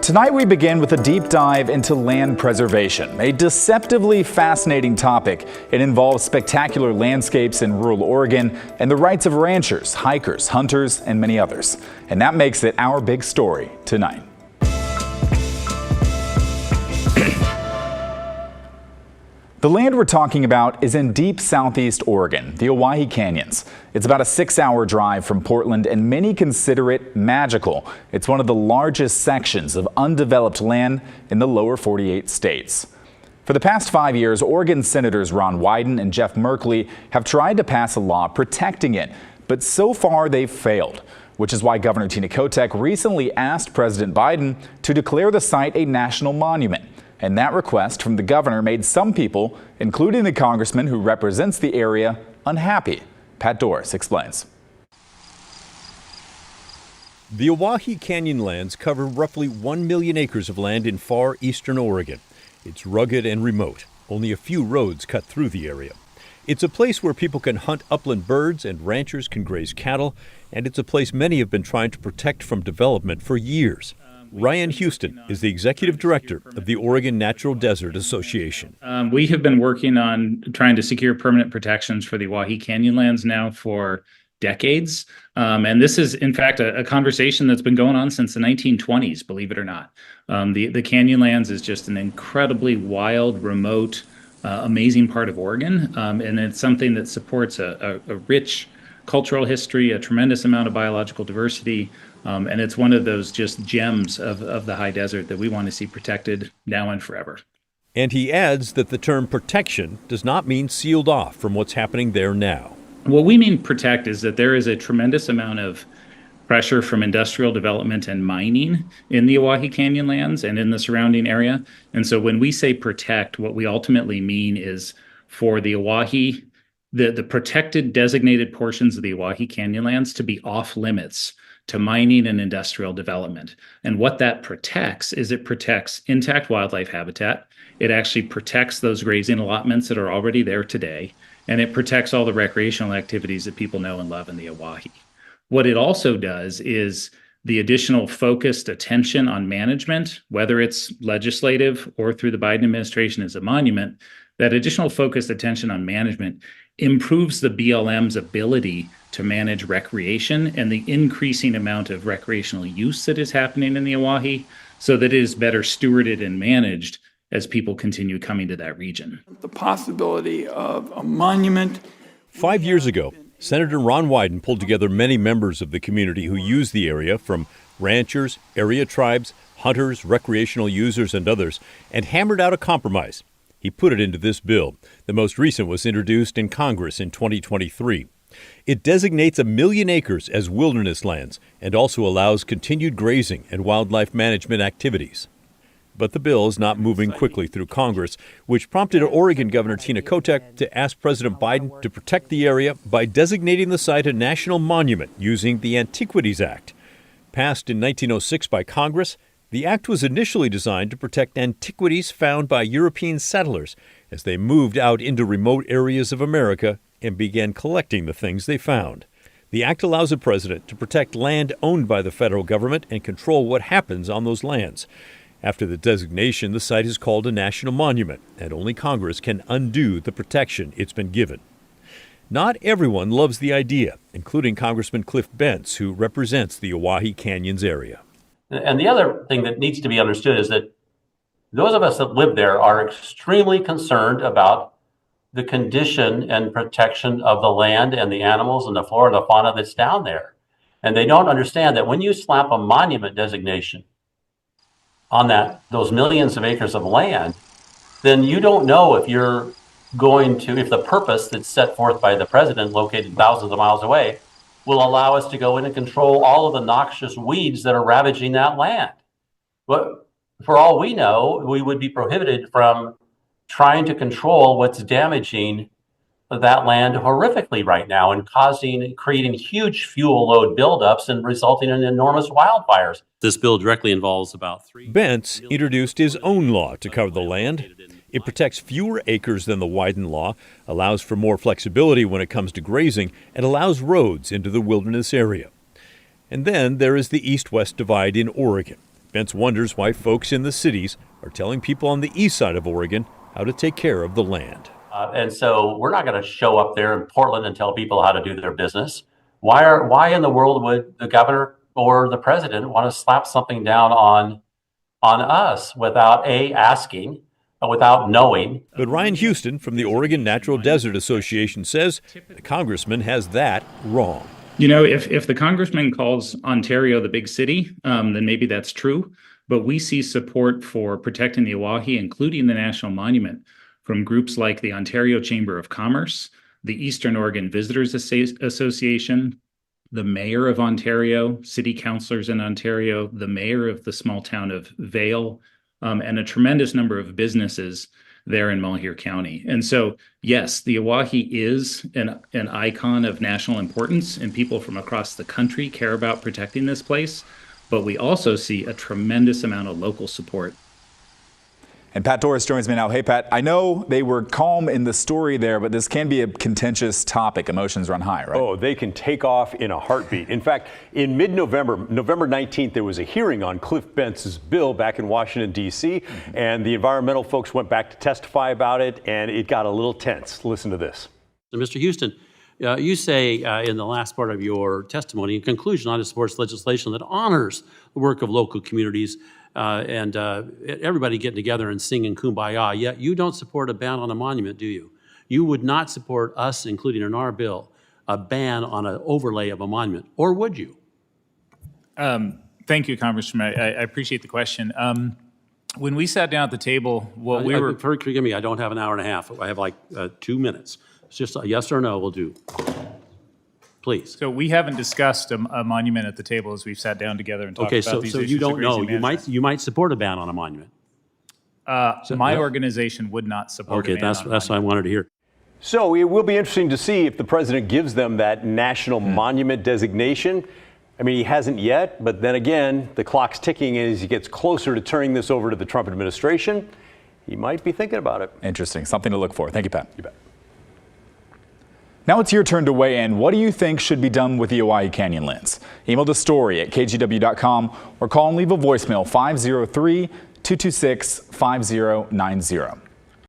Tonight we begin with a deep dive into land preservation, a deceptively fascinating topic. It involves spectacular landscapes in rural Oregon and the rights of ranchers, hikers, hunters, and many others. And that makes it our big story tonight. The land we're talking about is in deep southeast Oregon, the Owyhee Canyons. It's about a 6-hour drive from Portland, and many consider it magical. It's one of the largest sections of undeveloped land in the lower 48 states. For the past 5 years, Oregon Senators Ron Wyden and Jeff Merkley have tried to pass a law protecting it, but so far they've failed, which is why Governor Tina Kotek recently asked President Biden to declare the site a national monument. And that request from the governor made some people, including the congressman who represents the area, unhappy. Pat Doris explains. The Owyhee Canyonlands cover roughly 1 million acres of land in far eastern Oregon. It's rugged and remote. Only a few roads cut through the area. It's a place where people can hunt upland birds and ranchers can graze cattle, and it's a place many have been trying to protect from development for years. Ryan Houston is the executive director of the Oregon Natural Desert Association. We have been working on trying to secure permanent protections for the Owyhee Canyonlands now for decades. And this is, in fact, a conversation that's been going on since the 1920s, believe it or not. The Canyonlands is just an incredibly wild, remote, amazing part of Oregon. And it's something that supports a rich cultural history, a tremendous amount of biological diversity. And it's one of those just gems of the high desert that we want to see protected now and forever. And he adds that the term protection does not mean sealed off from what's happening there now. What we mean protect is that there is a tremendous amount of pressure from industrial development and mining in the Owyhee Canyonlands and in the surrounding area. And so when we say protect, what we ultimately mean is for the Owyhee, the protected designated portions of the Owyhee Canyonlands to be off limits to mining and industrial development. And what that protects is it protects intact wildlife habitat. It actually protects those grazing allotments that are already there today. And it protects all the recreational activities that people know and love in the Owyhee. What it also does is the additional focused attention on management, whether it's legislative or through the Biden administration as a monument, that additional focused attention on management improves the BLM's ability to manage recreation and the increasing amount of recreational use that is happening in the Owyhee so that it is better stewarded and managed as people continue coming to that region. The possibility of a monument. 5 years ago, Senator Ron Wyden pulled together many members of the community who use the area, from ranchers, area tribes, hunters, recreational users, and others, and hammered out a compromise. He put it into this bill. The most recent was introduced in Congress in 2023. It designates 1 million acres as wilderness lands and also allows continued grazing and wildlife management activities. But the bill is not moving quickly through Congress, which prompted Oregon Governor Tina Kotek to ask President Biden to protect the area by designating the site a national monument using the Antiquities Act. Passed in 1906 by Congress, the act was initially designed to protect antiquities found by European settlers as they moved out into remote areas of America and began collecting the things they found. The act allows a president to protect land owned by the federal government and control what happens on those lands. After the designation, the site is called a national monument, and only Congress can undo the protection it's been given. Not everyone loves the idea, including Congressman Cliff Bentz, who represents the Owyhee Canyons area. And the other thing that needs to be understood is that those of us that live there are extremely concerned about the condition and protection of the land and the animals and the flora and the fauna that's down there. And they don't understand that when you slap a monument designation on those millions of acres of land, then you don't know if you're going to, if the purpose that's set forth by the president located thousands of miles away will allow us to go in and control all of the noxious weeds that are ravaging that land. But for all we know, we would be prohibited from trying to control what's damaging that land horrifically right now and creating huge fuel load buildups and resulting in enormous wildfires. This bill directly involves about 3. Bentz introduced his own law to cover the land. It protects fewer acres than the Wyden law, allows for more flexibility when it comes to grazing, and allows roads into the wilderness area. And then there is the east-west divide in Oregon. Bentz wonders why folks in the cities are telling people on the east side of Oregon how to take care of the land. And so we're not going to show up there in Portland and tell people how to do their business. Why in the world would the governor or the president want to slap something down on us without asking, without knowing? But Ryan Houston from the Oregon Natural Desert Association says the congressman has that wrong. You know, if the congressman calls Ontario the big city, then maybe that's true. But we see support for protecting the Owyhee, including the National Monument, from groups like the Ontario Chamber of Commerce, the Eastern Oregon Visitors Association, the mayor of Ontario, city councilors in Ontario, the mayor of the small town of Vail, and a tremendous number of businesses there in Malheur County. And so, yes, the Owyhee is an icon of national importance, and people from across the country care about protecting this place. But we also see a tremendous amount of local support. And Pat Doris joins me now. Hey, Pat, I know they were calm in the story there, but this can be a contentious topic. Emotions run high, right? Oh, they can take off in a heartbeat. In fact, in mid-November, November 19th, there was a hearing on Cliff Bentz's bill back in Washington, D.C., and the environmental folks went back to testify about it, and it got a little tense. Listen to this. So, Mr. Houston, you say in the last part of your testimony, in conclusion, I support legislation that honors the work of local communities and everybody getting together and singing Kumbaya, yet you don't support a ban on a monument, do you? You would not support us, including in our bill, a ban on an overlay of a monument, or would you? Thank you, Congressman. I appreciate the question. When we sat down at the table, Forgive me, I don't have an hour and a half. I have like 2 minutes. It's just a yes or no will do. Please. So we haven't discussed a monument at the table as we've sat down together and talked about these issues. So you don't know. You might support a ban on a monument. My organization would not support a ban on a monument. That's what I wanted to hear. So it will be interesting to see if the president gives them that national monument designation. I mean, he hasn't yet, but then again, the clock's ticking as he gets closer to turning this over to the Trump administration. He might be thinking about it. Interesting. Something to look for. Thank you, Pat. You bet. Now it's your turn to weigh in. What do you think should be done with the Owyhee Canyonlands? Email the story at kgw.com or call and leave a voicemail 503-226-5090.